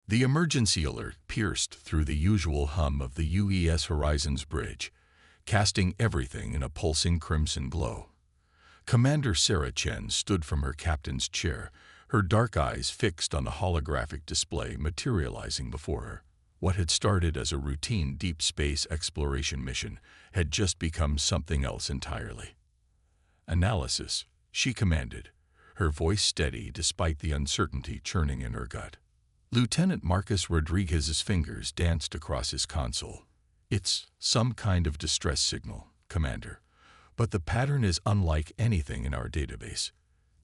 The emergency alert pierced through the usual hum of the UES Horizons bridge, casting everything in a pulsing crimson glow. Commander Sarah Chen stood from her captain's chair, her dark eyes fixed on the holographic display materializing before her. What had started as a routine deep space exploration mission had just become something else entirely. "Analysis," she commanded, her voice steady despite the uncertainty churning in her gut. Lieutenant Marcus Rodriguez's fingers danced across his console. "It's some kind of distress signal, Commander, but the pattern is unlike anything in our database.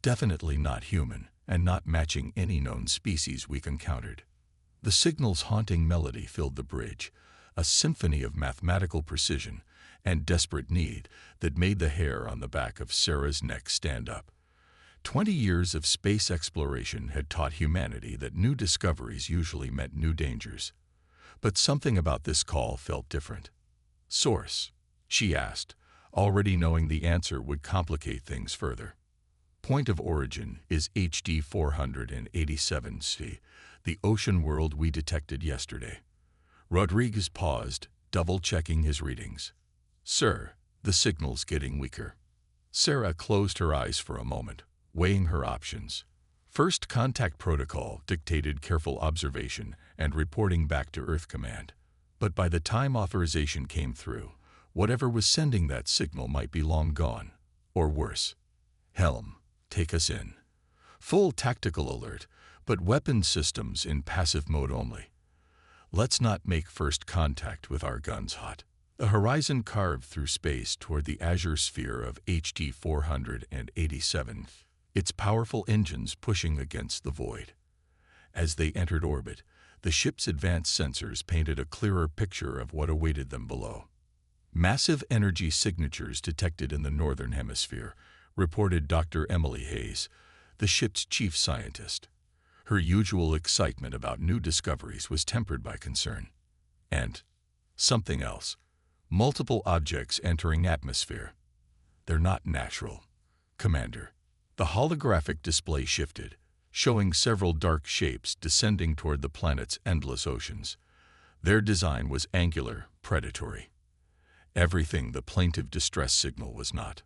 Definitely not human, and not matching any known species we've encountered." The signal's haunting melody filled the bridge, a symphony of mathematical precision and desperate need that made the hair on the back of Sarah's neck stand up. 20 years of space exploration had taught humanity that new discoveries usually meant new dangers. But something about this call felt different. "Source?" she asked, already knowing the answer would complicate things further. "Point of origin is HD 487C, the ocean world we detected yesterday." Rodriguez paused, double-checking his readings. "Sir, the signal's getting weaker." Sarah closed her eyes for a moment, weighing her options. First Contact Protocol dictated careful observation and reporting back to Earth Command. But by the time authorization came through, whatever was sending that signal might be long gone. Or worse. "Helm, take us in. Full tactical alert, but weapon systems in passive mode only. Let's not make first contact with our guns hot." The horizon carved through space toward the azure sphere of HD 487, its powerful engines pushing against the void. As they entered orbit, the ship's advanced sensors painted a clearer picture of what awaited them below. "Massive energy signatures detected in the northern hemisphere," reported Dr. Emily Hayes, the ship's chief scientist. Her usual excitement about new discoveries was tempered by concern. And something else. "Multiple objects entering atmosphere. They're not natural, Commander." The holographic display shifted, showing several dark shapes descending toward the planet's endless oceans. Their design was angular, predatory. Everything the plaintive distress signal was not.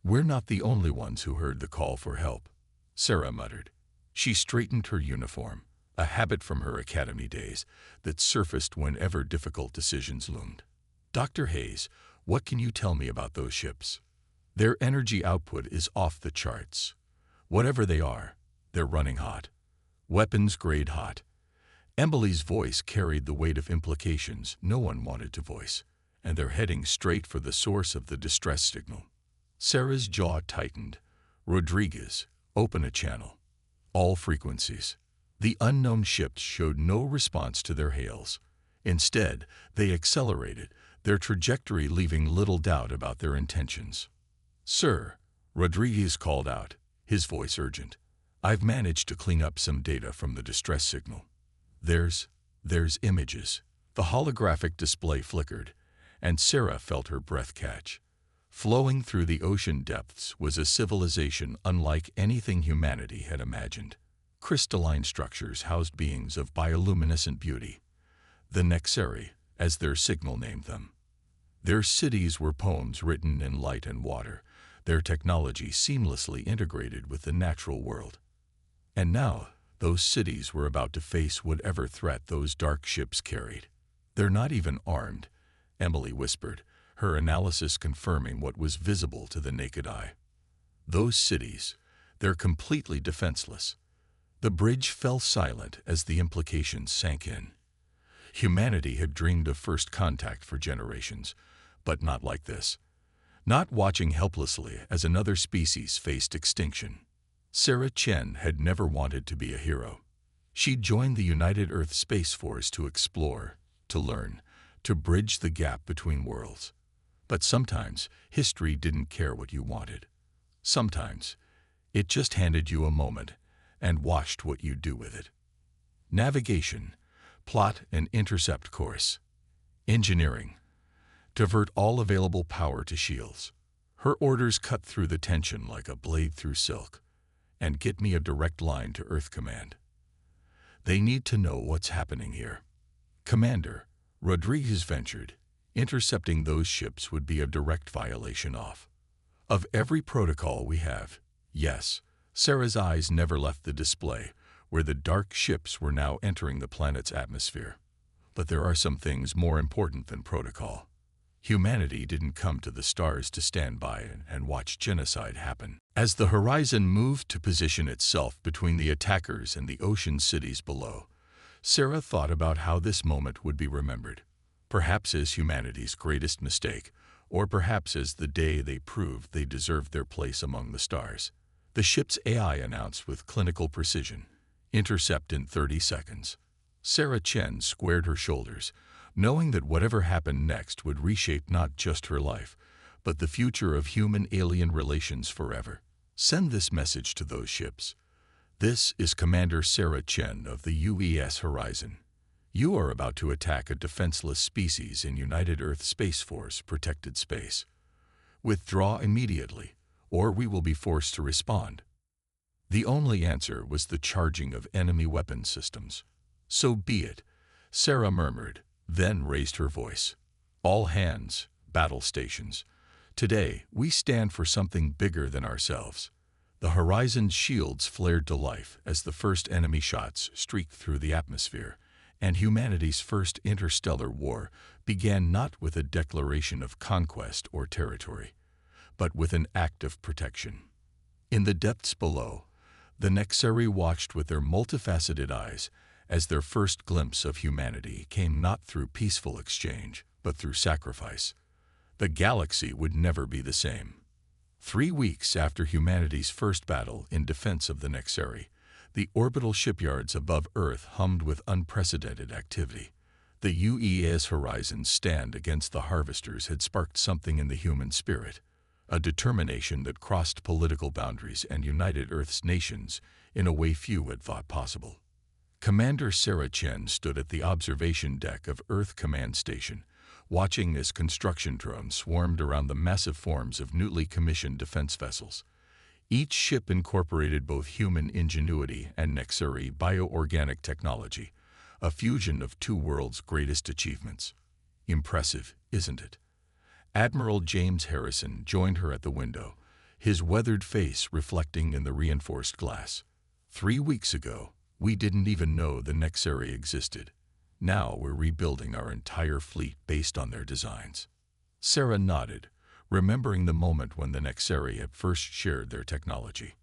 "We're not the only ones who heard the call for help," Sarah muttered. She straightened her uniform, a habit from her academy days that surfaced whenever difficult decisions loomed. "Dr. Hayes, what can you tell me about those ships?" "Their energy output is off the charts. Whatever they are, they're running hot. Weapons grade hot." Emily's voice carried the weight of implications no one wanted to voice, and they're heading straight for the source of the distress signal. Sarah's jaw tightened. "Rodriguez, open a channel. All frequencies." The unknown ships showed no response to their hails. Instead, they accelerated, their trajectory leaving little doubt about their intentions. "Sir," Rodriguez called out, his voice urgent, "I've managed to clean up some data from the distress signal. There's images." The holographic display flickered, and Sarah felt her breath catch. Flowing through the ocean depths was a civilization unlike anything humanity had imagined. Crystalline structures housed beings of bioluminescent beauty, the Nexeri, as their signal named them. Their cities were poems written in light and water, their technology seamlessly integrated with the natural world. And now, those cities were about to face whatever threat those dark ships carried. "They're not even armed," Emily whispered, her analysis confirming what was visible to the naked eye. "Those cities, they're completely defenseless." The bridge fell silent as the implications sank in. Humanity had dreamed of first contact for generations, but not like this. Not watching helplessly as another species faced extinction. Sarah Chen had never wanted to be a hero. She'd joined the United Earth Space Force to explore, to learn, to bridge the gap between worlds. But sometimes, history didn't care what you wanted. Sometimes, it just handed you a moment and watched what you do with it. Navigation, plot and intercept course. Engineering, divert all available power to shields. Her orders cut through the tension like a blade through silk. And get me a direct line to Earth Command. They need to know what's happening here. Commander, Rodriguez ventured. Intercepting those ships would be a direct violation of every protocol we have. Yes, Sarah's eyes never left the display, where the dark ships were now entering the planet's atmosphere. But there are some things more important than protocol. Humanity didn't come to the stars to stand by and watch genocide happen. As the horizon moved to position itself between the attackers and the ocean cities below, Sarah thought about how this moment would be remembered. Perhaps as humanity's greatest mistake, or perhaps as the day they proved they deserved their place among the stars. The ship's AI announced with clinical precision, "Intercept in 30 seconds." Sarah Chen squared her shoulders, knowing that whatever happened next would reshape not just her life, but the future of human-alien relations forever. Send this message to those ships. This is Commander Sarah Chen of the UES Horizon. You are about to attack a defenseless species in United Earth Space Force protected space. Withdraw immediately, or we will be forced to respond. The only answer was the charging of enemy weapon systems. So be it, Sarah murmured, then raised her voice. All hands, battle stations. Today, we stand for something bigger than ourselves. The horizon's shields flared to life as the first enemy shots streaked through the atmosphere, and humanity's first interstellar war began not with a declaration of conquest or territory, but with an act of protection. In the depths below, the Nexari watched with their multifaceted eyes as their first glimpse of humanity came not through peaceful exchange, but through sacrifice. The galaxy would never be the same. 3 weeks after humanity's first battle in defense of the Nexari, the orbital shipyards above Earth hummed with unprecedented activity. The UES Horizon's stand against the Harvesters had sparked something in the human spirit, a determination that crossed political boundaries and united Earth's nations in a way few had thought possible. Commander Sarah Chen stood at the observation deck of Earth Command Station, watching as construction drones swarmed around the massive forms of newly commissioned defense vessels. Each ship incorporated both human ingenuity and Nexari bioorganic technology, a fusion of two worlds' greatest achievements. Impressive, isn't it? Admiral James Harrison joined her at the window, his weathered face reflecting in the reinforced glass. 3 weeks ago, we didn't even know the Nexari existed. Now we're rebuilding our entire fleet based on their designs. Sarah nodded, remembering the moment when the Nexari had first shared their technology.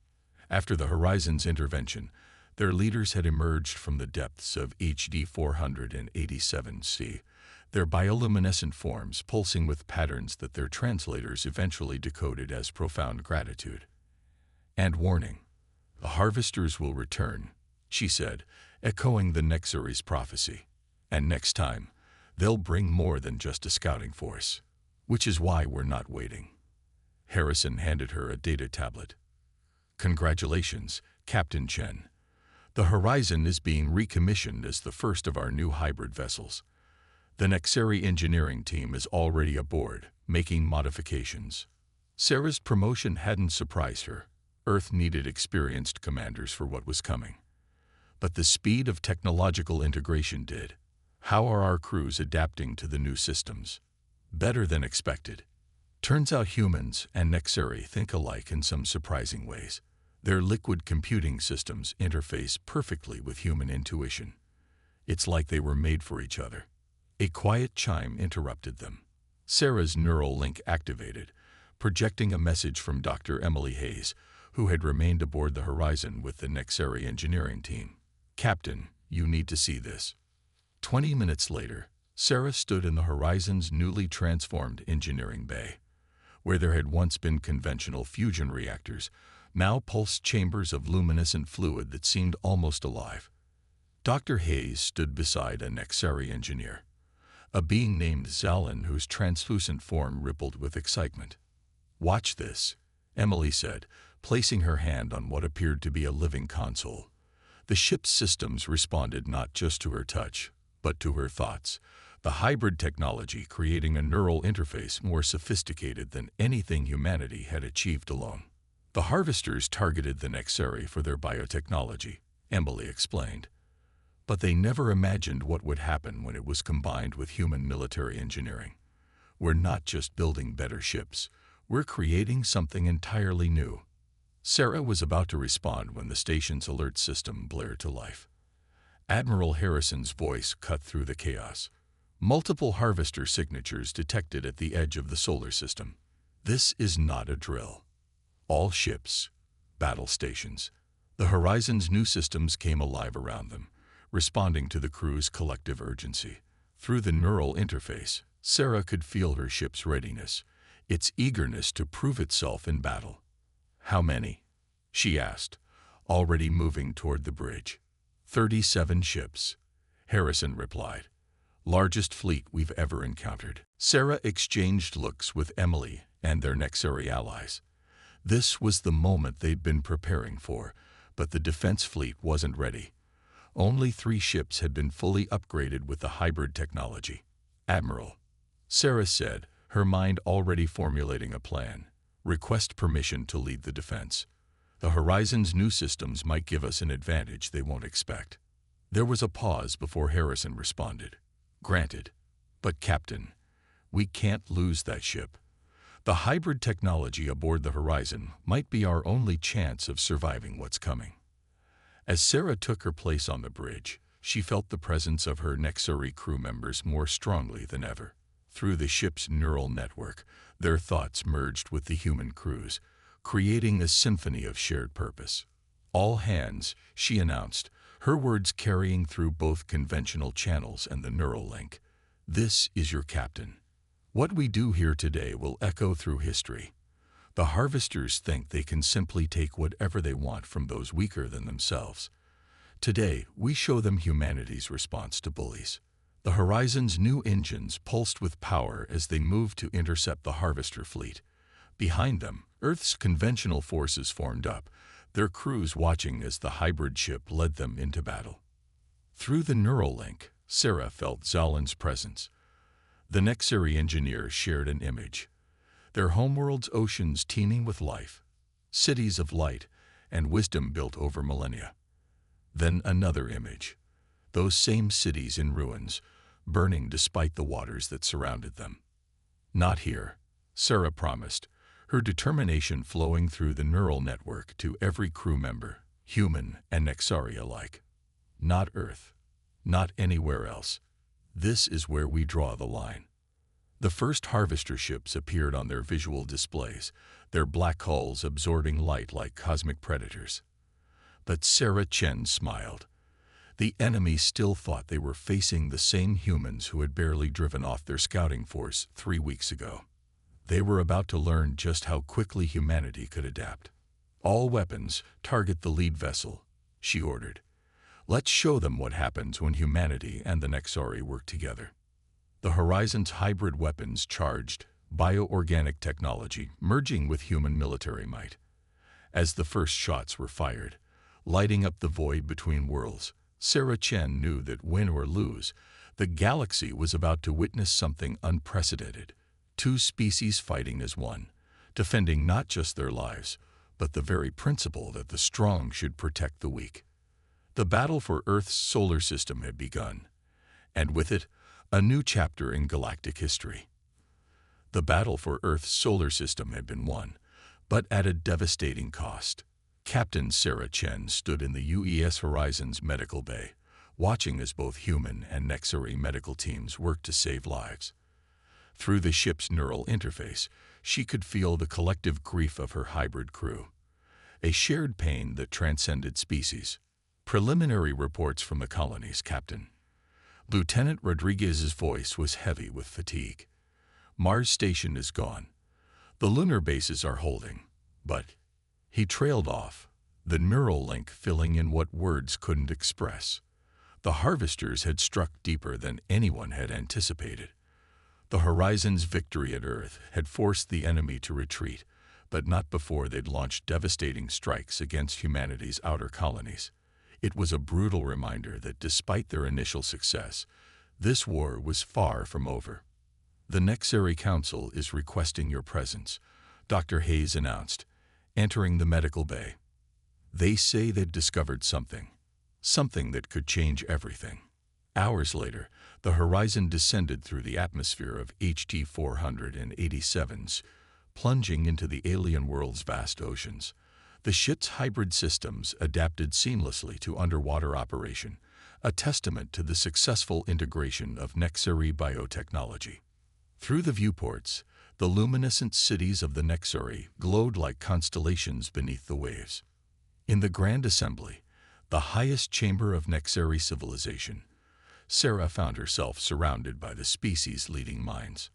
After the Horizon's intervention, their leaders had emerged from the depths of HD 487C, their bioluminescent forms pulsing with patterns that their translators eventually decoded as profound gratitude. And warning, the Harvesters will return, she said, echoing the Nexari's prophecy. And next time, they'll bring more than just a scouting force, which is why we're not waiting. Harrison handed her a data tablet. Congratulations, Captain Chen. The Horizon is being recommissioned as the first of our new hybrid vessels. The Nexari engineering team is already aboard, making modifications. Sarah's promotion hadn't surprised her. Earth needed experienced commanders for what was coming. But the speed of technological integration did. How are our crews adapting to the new systems? Better than expected. Turns out humans and Nexari think alike in some surprising ways. Their liquid computing systems interface perfectly with human intuition. It's like they were made for each other. A quiet chime interrupted them. Sarah's neural link activated, projecting a message from Dr. Emily Hayes, who had remained aboard the Horizon with the Nexari engineering team. Captain, you need to see this. 20 minutes later, Sarah stood in the Horizon's newly transformed engineering bay. Where there had once been conventional fusion reactors, now pulsed chambers of luminescent fluid that seemed almost alive. Dr. Hayes stood beside a Nexari engineer, a being named Zalin whose translucent form rippled with excitement. Watch this, Emily said, placing her hand on what appeared to be a living console. The ship's systems responded not just to her touch, but to her thoughts, the hybrid technology creating a neural interface more sophisticated than anything humanity had achieved alone. The Harvesters targeted the Nexari for their biotechnology, Emily explained. But they never imagined what would happen when it was combined with human military engineering. We're not just building better ships, we're creating something entirely new. Sarah was about to respond when the station's alert system blared to life. Admiral Harrison's voice cut through the chaos. Multiple harvester signatures detected at the edge of the solar system. This is not a drill. All ships, battle stations, the Horizon's new systems came alive around them, responding to the crew's collective urgency. Through the neural interface, Sarah could feel her ship's readiness, its eagerness to prove itself in battle. "How many?" she asked, already moving toward the bridge. 37 ships, Harrison replied. "Largest fleet we've ever encountered." Sarah exchanged looks with Emily and their Nexari allies. This was the moment they'd been preparing for, but the defense fleet wasn't ready. Only 3 ships had been fully upgraded with the hybrid technology. "Admiral," Sarah said, her mind already formulating a plan, "request permission to lead the defense. The Horizon's new systems might give us an advantage they won't expect." There was a pause before Harrison responded. "Granted. But Captain, we can't lose that ship. The hybrid technology aboard the Horizon might be our only chance of surviving what's coming." As Sarah took her place on the bridge, she felt the presence of her Nexari crew members more strongly than ever. Through the ship's neural network, their thoughts merged with the human crew's, creating a symphony of shared purpose. "All hands," she announced, her words carrying through both conventional channels and the neural link. "This is your captain. What we do here today will echo through history. The harvesters think they can simply take whatever they want from those weaker than themselves. Today, we show them humanity's response to bullies." The Horizon's new engines pulsed with power as they moved to intercept the harvester fleet. Behind them, Earth's conventional forces formed up, their crews watching as the hybrid ship led them into battle. Through the neural link, Sarah felt Zalin's presence. The Nexari engineers shared an image. Their homeworld's oceans teeming with life, cities of light and wisdom built over millennia. Then another image. Those same cities in ruins, burning despite the waters that surrounded them. "Not here," Sarah promised, her determination flowing through the neural network to every crew member, human and Nexari alike. "Not Earth. Not anywhere else. This is where we draw the line." The first harvester ships appeared on their visual displays, their black hulls absorbing light like cosmic predators. But Sarah Chen smiled. The enemy still thought they were facing the same humans who had barely driven off their scouting force 3 weeks ago. They were about to learn just how quickly humanity could adapt. "All weapons, target the lead vessel," she ordered. "Let's show them what happens when humanity and the Nexari work together." The Horizon's hybrid weapons charged, bioorganic technology merging with human military might. As the first shots were fired, lighting up the void between worlds, Sarah Chen knew that win or lose, the galaxy was about to witness something unprecedented. 2 species fighting as one, defending not just their lives, but the very principle that the strong should protect the weak. The battle for Earth's solar system had begun, and with it, a new chapter in galactic history. The battle for Earth's solar system had been won, but at a devastating cost. Captain Sarah Chen stood in the UES Horizon's medical bay, watching as both human and Nexari medical teams worked to save lives. Through the ship's neural interface, she could feel the collective grief of her hybrid crew, a shared pain that transcended species. "Preliminary reports from the colonies, Captain." Lieutenant Rodriguez's voice was heavy with fatigue. "Mars Station is gone. The lunar bases are holding, but—" He trailed off, the neural link filling in what words couldn't express. The harvesters had struck deeper than anyone had anticipated. The Horizon's victory at Earth had forced the enemy to retreat, but not before they'd launched devastating strikes against humanity's outer colonies. It was a brutal reminder that despite their initial success, this war was far from over. "The Nexari Council is requesting your presence," Dr. Hayes announced, entering the medical bay. "They say they've discovered something. something that could change everything. Hours later, the horizon descended through the atmosphere of HT 487s, plunging into the alien world's vast oceans. The ship's hybrid systems adapted seamlessly to underwater operation, a testament to the successful integration of Nexari biotechnology. Through the viewports, the luminescent cities of the Nexari glowed like constellations beneath the waves. In the Grand Assembly, the highest chamber of Nexari civilization, Sarah found herself surrounded by the species' leading minds.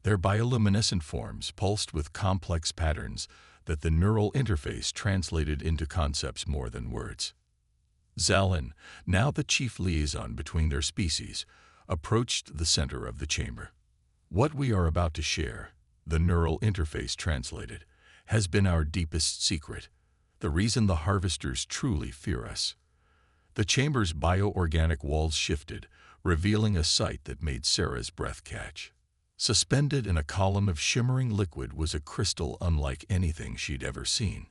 Their bioluminescent forms pulsed with complex patterns that the neural interface translated into concepts more than words. Zalin, now the chief liaison between their species, approached the center of the chamber. What we are about to share, the neural interface translated, has been our deepest secret, the reason the harvesters truly fear us. The chamber's bioorganic walls shifted, revealing a sight that made Sarah's breath catch. Suspended in a column of shimmering liquid was a crystal unlike anything she'd ever seen.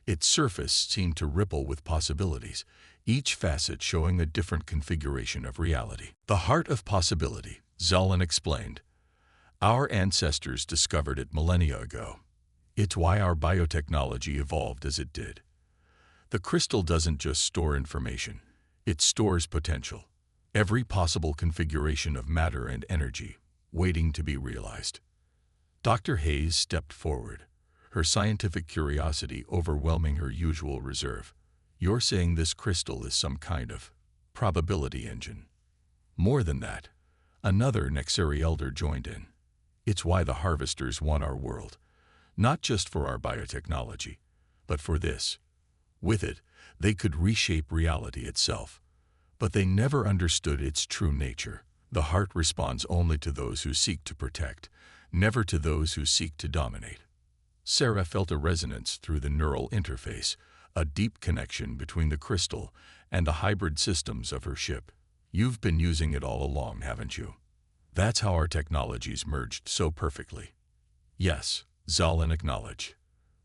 Its surface seemed to ripple with possibilities, each facet showing a different configuration of reality. The heart of possibility, Zalin explained. Our ancestors discovered it millennia ago. It's why our biotechnology evolved as it did. The crystal doesn't just store information, it stores potential. Every possible configuration of matter and energy, waiting to be realized. Dr. Hayes stepped forward, her scientific curiosity overwhelming her usual reserve. You're saying this crystal is some kind of probability engine. More than that, another Nexari elder joined in. It's why the harvesters want our world, not just for our biotechnology, but for this. With it, they could reshape reality itself. But they never understood its true nature. The heart responds only to those who seek to protect, never to those who seek to dominate. Sarah felt a resonance through the neural interface, a deep connection between the crystal and the hybrid systems of her ship. You've been using it all along, haven't you? That's how our technologies merged so perfectly. Yes, Zalin acknowledged.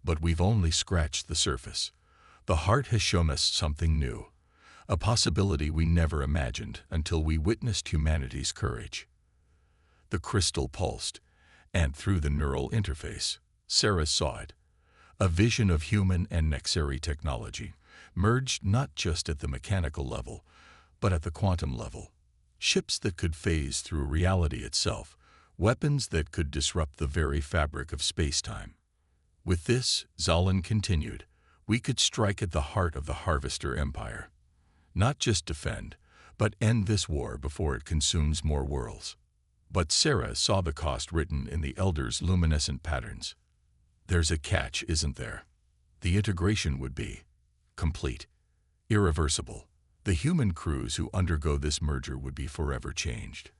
But we've only scratched the surface. The heart has shown us something new. A possibility we never imagined until we witnessed humanity's courage. The crystal pulsed, and through the neural interface, Sarah saw it. A vision of human and Nexari technology, merged not just at the mechanical level, but at the quantum level. Ships that could phase through reality itself, weapons that could disrupt the very fabric of space-time. With this, Zalin continued, we could strike at the heart of the Harvester Empire. Not just defend, but end this war before it consumes more worlds. But Sarah saw the cost written in the Elder's luminescent patterns. There's a catch, isn't there? The integration would be complete, irreversible. The human crews who undergo this merger would be forever changed.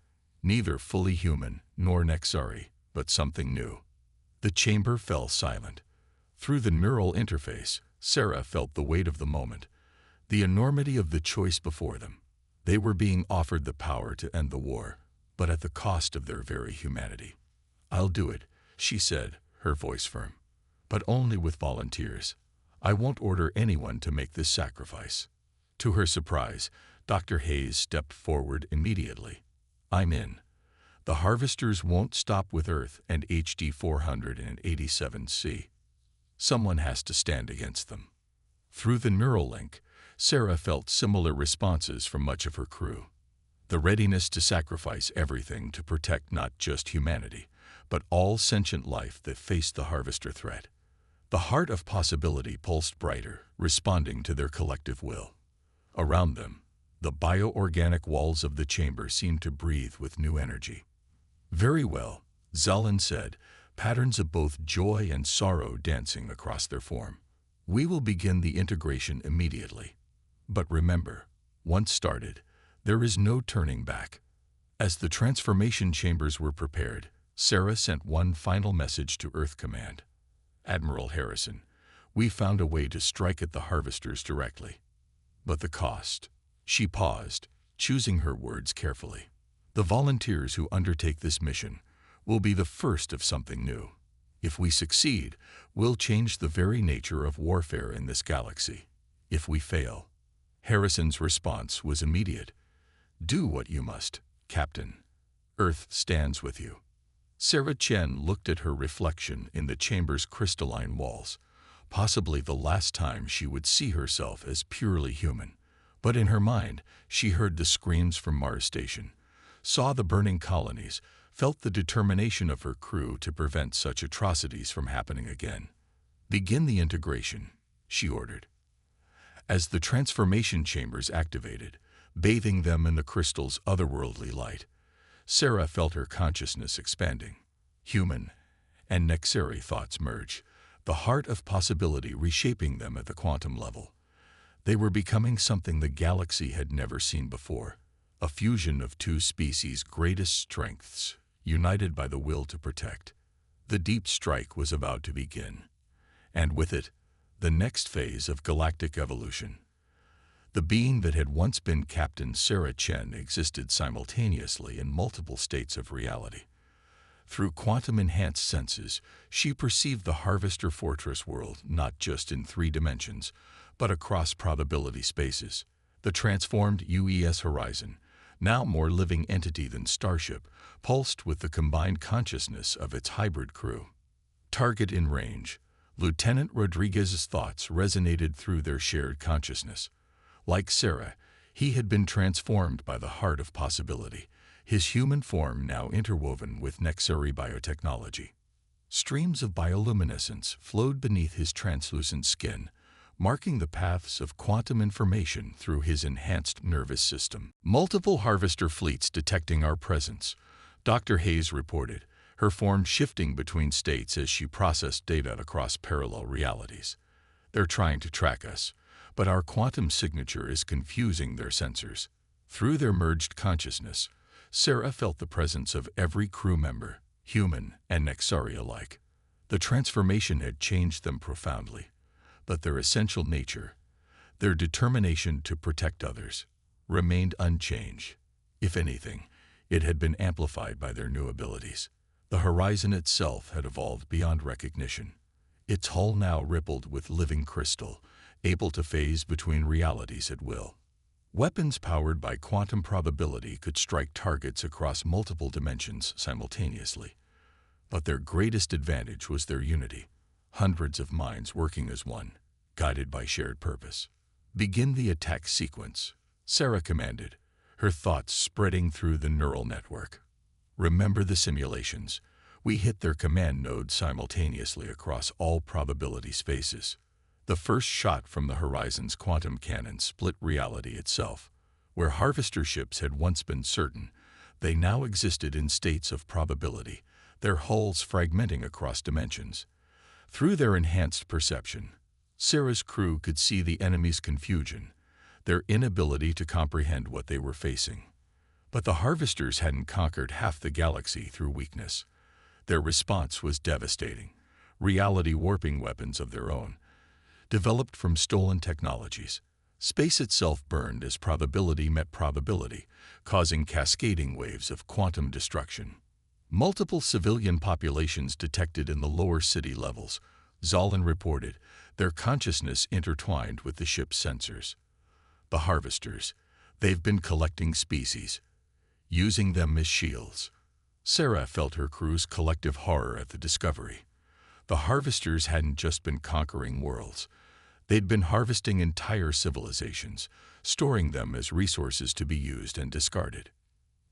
Neither fully human nor Nexari, but something new. The chamber fell silent. Through the neural interface, Sarah felt the weight of the moment, the enormity of the choice before them. They were being offered the power to end the war, but at the cost of their very humanity. I'll do it, she said, her voice firm. But only with volunteers. I won't order anyone to make this sacrifice. To her surprise, Dr. Hayes stepped forward immediately. I'm in. The harvesters won't stop with Earth and HD 487C. Someone has to stand against them. Through the neural link, Sarah felt similar responses from much of her crew. The readiness to sacrifice everything to protect not just humanity, but all sentient life that faced the harvester threat. The heart of possibility pulsed brighter, responding to their collective will. Around them, the bioorganic walls of the chamber seemed to breathe with new energy. Very well, Zalin said, patterns of both joy and sorrow dancing across their form. We will begin the integration immediately. But remember, once started, there is no turning back. As the transformation chambers were prepared, Sarah sent one final message to Earth Command. Admiral Harrison, we found a way to strike at the harvesters directly. But the cost. She paused, choosing her words carefully. The volunteers who undertake this mission will be the first of something new. If we succeed, we'll change the very nature of warfare in this galaxy. If we fail, Harrison's response was immediate. "Do what you must, Captain. Earth stands with you." Sarah Chen looked at her reflection in the chamber's crystalline walls, possibly the last time she would see herself as purely human. But in her mind, she heard the screams from Mars Station, saw the burning colonies, felt the determination of her crew to prevent such atrocities from happening again. "Begin the integration," she ordered. As the transformation chambers activated, bathing them in the crystal's otherworldly light, Sarah felt her consciousness expanding. Human and Nexari thoughts merge, the heart of possibility reshaping them at the quantum level. They were becoming something the galaxy had never seen before, a fusion of two species' greatest strengths, united by the will to protect. The deep strike was about to begin, and with it, the next phase of galactic evolution. The being that had once been Captain Sarah Chen existed simultaneously in multiple states of reality. Through quantum-enhanced senses, she perceived the Harvester Fortress world not just in 3 dimensions, but across probability spaces. The transformed UES Horizon, now more living entity than Starship, pulsed with the combined consciousness of its hybrid crew. Target in range. Lieutenant Rodriguez's thoughts resonated through their shared consciousness. Like Sarah, he had been transformed by the heart of possibility, his human form now interwoven with Nexari biotechnology. Streams of bioluminescence flowed beneath his translucent skin, marking the paths of quantum information through his enhanced nervous system. "Multiple harvester fleets detecting our presence," Dr. Hayes reported, her form shifting between states as she processed data across parallel realities. "They're trying to track us, but our quantum signature is confusing their sensors." Through their merged consciousness, Sarah felt the presence of every crew member, human and Nexari alike. The transformation had changed them profoundly, but their essential nature, their determination to protect others, remained unchanged. If anything, it had been amplified by their new abilities. The horizon itself had evolved beyond recognition. Its hull now rippled with living crystal, able to phase between realities at will. Weapons powered by quantum probability could strike targets across multiple dimensions simultaneously. But their greatest advantage was their unity, hundreds of minds working as one, guided by shared purpose. "Begin the attack sequence," Sarah commanded, her thoughts spreading through the neural network. "Remember the simulations. We hit their command nodes simultaneously across all probability spaces." The first shot from the Horizon's quantum cannon split reality itself. Where harvester ships had once been certain, they now existed in states of probability, their hulls fragmenting across dimensions. Through their enhanced perception, Sarah's crew could see the enemy's confusion, their inability to comprehend what they were facing. But the harvesters hadn't conquered half the galaxy through weakness. Their response was devastating, reality-warping weapons of their own, developed from stolen technologies. Space itself burned as probability met probability, causing cascading waves of quantum destruction. Multiple civilian populations detected in the lower city levels, Zolan reported, their consciousness intertwined with the ship's sensors. The harvesters, they've been collecting species, using them as shields. Sarah felt her crew's collective horror at the discovery. The harvesters hadn't just been conquering worlds. They'd been harvesting entire civilizations, storing them as resources to be used and discarded.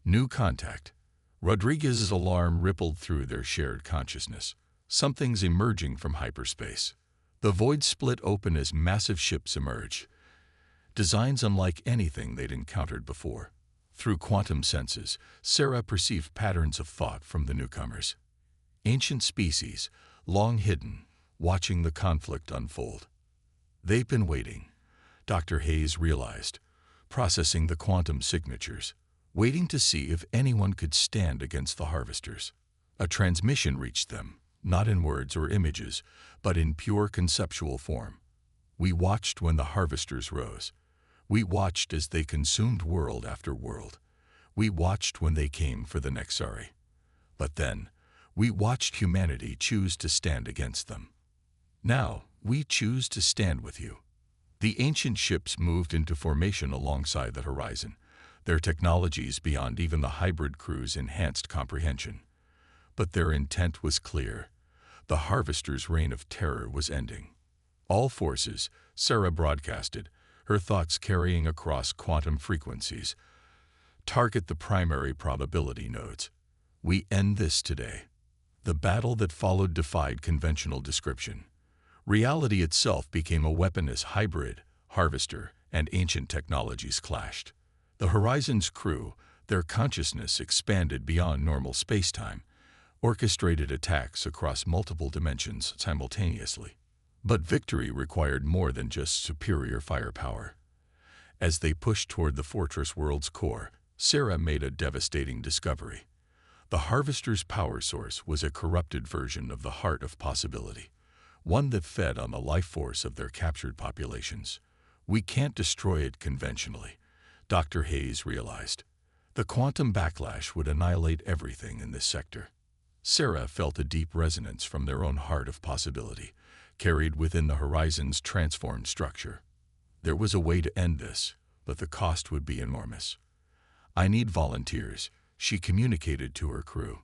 New contact. Rodriguez's alarm rippled through their shared consciousness. Something's emerging from hyperspace. The void split open as massive ships emerged, designs unlike anything they'd encountered before. Through quantum senses, Sarah perceived patterns of thought from the newcomers. Ancient species, long hidden, watching the conflict unfold. They've been waiting, Dr. Hayes realized, processing the quantum signatures, waiting to see if anyone could stand against the harvesters. A transmission reached them, not in words or images, but in pure conceptual form. "We watched when the harvesters rose. We watched as they consumed world after world. We watched when they came for the Nexari. But then, we watched humanity choose to stand against them. Now, we choose to stand with you." The ancient ships moved into formation alongside the horizon, their technologies beyond even the hybrid crew's enhanced comprehension. But their intent was clear. The Harvester's reign of terror was ending. All forces, Sarah broadcasted, her thoughts carrying across quantum frequencies. Target the primary probability nodes. We end this today. The battle that followed defied conventional description. Reality itself became a weapon as hybrid, harvester, and ancient technologies clashed. The Horizon's crew, their consciousness expanded beyond normal spacetime, orchestrated attacks across multiple dimensions simultaneously. But victory required more than just superior firepower. As they pushed toward the fortress world's core, Sarah made a devastating discovery. The Harvester's power source was a corrupted version of the heart of possibility, one that fed on the life force of their captured populations. We can't destroy it conventionally, Dr. Hayes realized. The quantum backlash would annihilate everything in this sector. Sarah felt a deep resonance from their own heart of possibility, carried within the Horizon's transformed structure. There was a way to end this, but the cost would be enormous. I need volunteers, she communicated to her crew.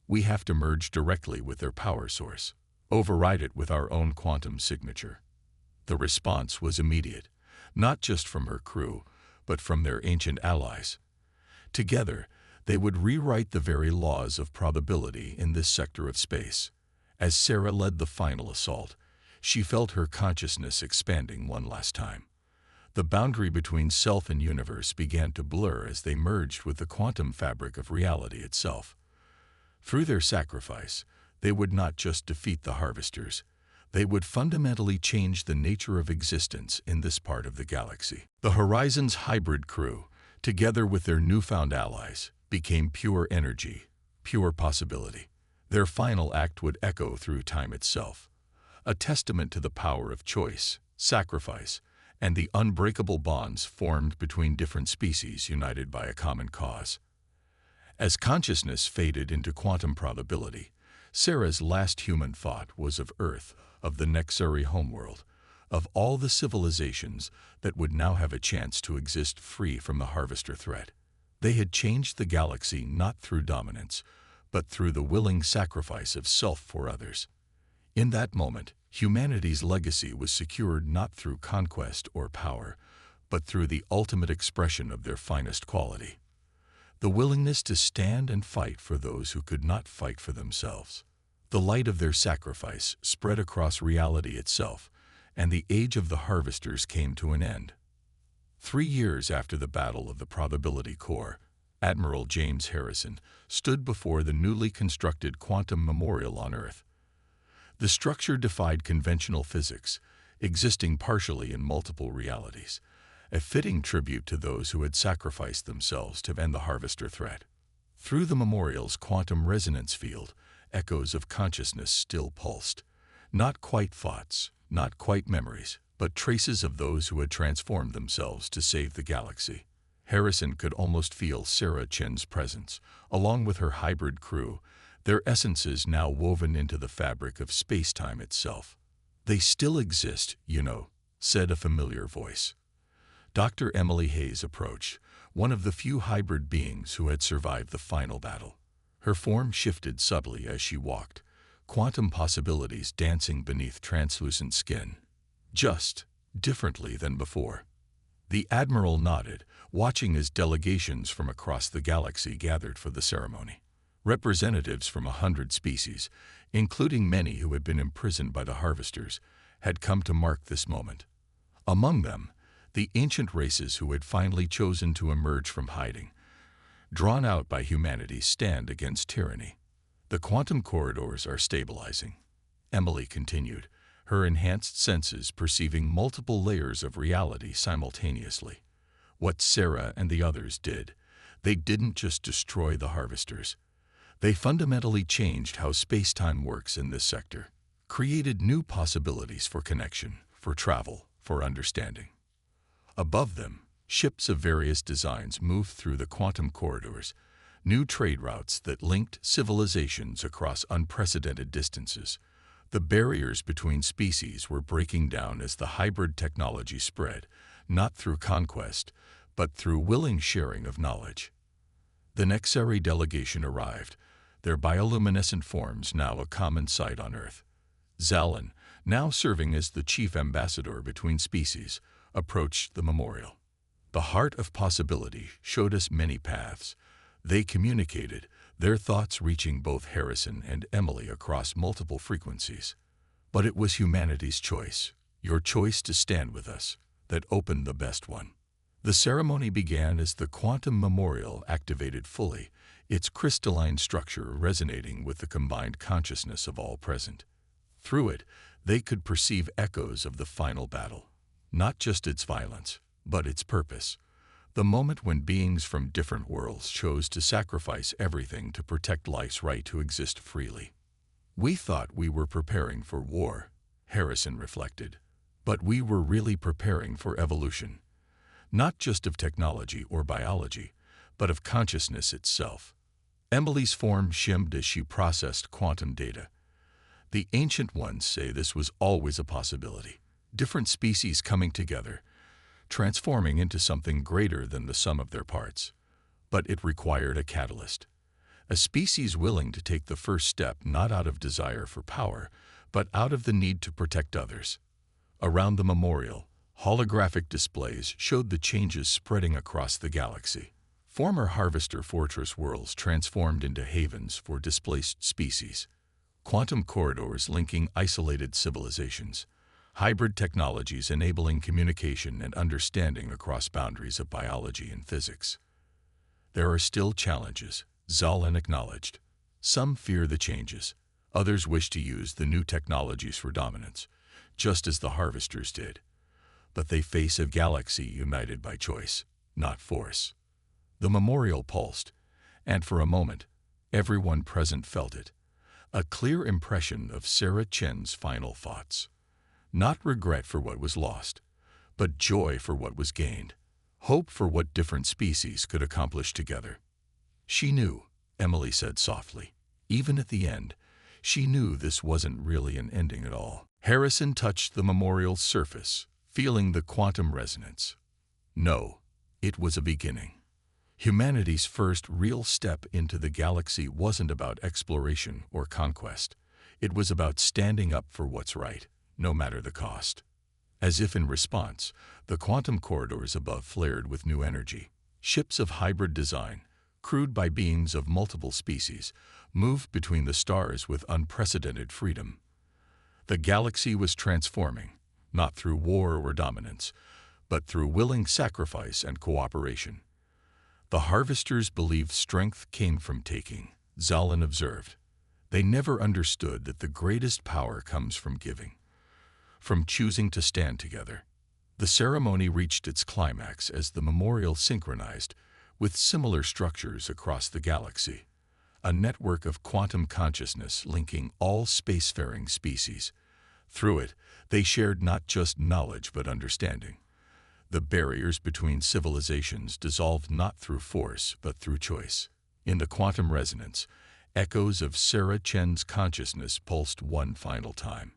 We have to merge directly with their power source, override it with our own quantum signature. The response was immediate, not just from her crew, but from their ancient allies. Together, they would rewrite the very laws of probability in this sector of space. As Sarah led the final assault, she felt her consciousness expanding one last time. The boundary between self and universe began to blur as they merged with the quantum fabric of reality itself. Through their sacrifice, they would not just defeat the Harvesters, they would fundamentally change the nature of existence in this part of the galaxy. The Horizon's hybrid crew, together with their newfound allies, became pure energy, pure possibility. Their final act would echo through time itself, a testament to the power of choice, sacrifice, and the unbreakable bonds formed between different species united by a common cause. As consciousness faded into quantum probability, Sarah's last human thought was of Earth, of the Nexari homeworld, of all the civilizations that would now have a chance to exist free from the Harvester threat. They had changed the galaxy not through dominance, but through the willing sacrifice of self for others. In that moment, humanity's legacy was secured not through conquest or power, but through the ultimate expression of their finest quality. The willingness to stand and fight for those who could not fight for themselves. The light of their sacrifice spread across reality itself, and the age of the Harvesters came to an end. 3 years after the Battle of the Probability Core, Admiral James Harrison stood before the newly constructed Quantum Memorial on Earth. The structure defied conventional physics, existing partially in multiple realities, a fitting tribute to those who had sacrificed themselves to end the Harvester threat. Through the memorial's quantum resonance field, echoes of consciousness still pulsed. Not quite thoughts, not quite memories, but traces of those who had transformed themselves to save the galaxy. Harrison could almost feel Sarah Chen's presence, along with her hybrid crew, their essences now woven into the fabric of space-time itself. "They still exist, you know," said a familiar voice. Dr. Emily Hayes approached, one of the few hybrid beings who had survived the final battle. Her form shifted subtly as she walked, quantum possibilities dancing beneath translucent skin. Just differently than before. The Admiral nodded, watching as delegations from across the galaxy gathered for the ceremony. Representatives from 100 species, including many who had been imprisoned by the Harvesters, had come to mark this moment. Among them, the ancient races who had finally chosen to emerge from hiding, drawn out by humanity's stand against tyranny. "The quantum corridors are stabilizing," Emily continued, her enhanced senses perceiving multiple layers of reality simultaneously. What Sarah and the others did, they didn't just destroy the Harvesters. They fundamentally changed how space-time works in this sector, created new possibilities for connection, for travel, for understanding. Above them, ships of various designs moved through the quantum corridors, new trade routes that linked civilizations across unprecedented distances. The barriers between species were breaking down as the hybrid technology spread, not through conquest, but through willing sharing of knowledge. The Nexari delegation arrived, their bioluminescent forms now a common sight on Earth. Zalin, now serving as the chief ambassador between species, approached the memorial. The heart of possibility showed us many paths. They communicated, their thoughts reaching both Harrison and Emily across multiple frequencies. But it was humanity's choice, your choice to stand with us, that opened the best one. The ceremony began as the quantum memorial activated fully, its crystalline structure resonating with the combined consciousness of all present. Through it, they could perceive echoes of the final battle, not just its violence, but its purpose. The moment when beings from different worlds chose to sacrifice everything to protect life's right to exist freely. We thought we were preparing for war, Harrison reflected, but we were really preparing for evolution. Not just of technology or biology, but of consciousness itself. Emily's form shimmed as she processed quantum data. The ancient ones say this was always a possibility. Different species coming together, transforming into something greater than the sum of their parts. But it required a catalyst. A species willing to take the first step not out of desire for power, but out of the need to protect others. Around the memorial, holographic displays showed the changes spreading across the galaxy. Former Harvester Fortress worlds transformed into havens for displaced species. Quantum corridors linking isolated civilizations. Hybrid technologies enabling communication and understanding across boundaries of biology and physics. There are still challenges, Zalin acknowledged. Some fear the changes. Others wish to use the new technologies for dominance, just as the Harvesters did. But they face a galaxy united by choice, not force. The memorial pulsed, and for a moment, everyone present felt it. A clear impression of Sarah Chen's final thoughts. Not regret for what was lost, but joy for what was gained. Hope for what different species could accomplish together. She knew, Emily said softly. Even at the end, she knew this wasn't really an ending at all. Harrison touched the memorial's surface, feeling the quantum resonance. No, it was a beginning. Humanity's first real step into the galaxy wasn't about exploration or conquest. It was about standing up for what's right, no matter the cost. As if in response, the quantum corridors above flared with new energy. Ships of hybrid design, crewed by beings of multiple species, moved between the stars with unprecedented freedom. The galaxy was transforming, not through war or dominance, but through willing sacrifice and cooperation. The Harvesters believed strength came from taking, Zalin observed. They never understood that the greatest power comes from giving, from choosing to stand together. The ceremony reached its climax as the memorial synchronized with similar structures across the galaxy, a network of quantum consciousness linking all spacefaring species. Through it, they shared not just knowledge but understanding. The barriers between civilizations dissolved not through force but through choice. In the quantum resonance, echoes of Sarah Chen's consciousness pulsed one final time.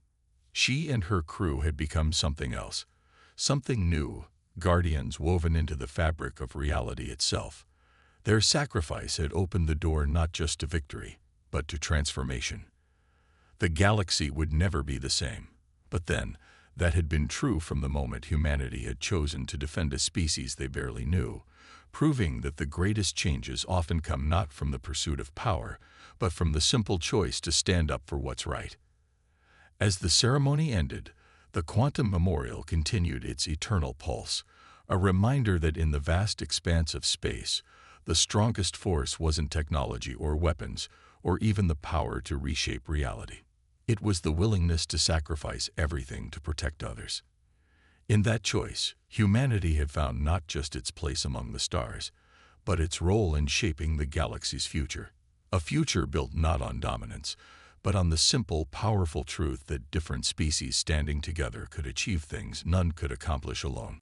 She and her crew had become something else, something new, guardians woven into the fabric of reality itself. Their sacrifice had opened the door not just to victory, but to transformation. The galaxy would never be the same. But then, that had been true from the moment humanity had chosen to defend a species they barely knew, proving that the greatest changes often come not from the pursuit of power, but from the simple choice to stand up for what's right. As the ceremony ended, the quantum memorial continued its eternal pulse, a reminder that in the vast expanse of space, the strongest force wasn't technology or weapons, or even the power to reshape reality. It was the willingness to sacrifice everything to protect others. In that choice, humanity had found not just its place among the stars, but its role in shaping the galaxy's future. A future built not on dominance, but on the simple, powerful truth that different species standing together could achieve things none could accomplish alone.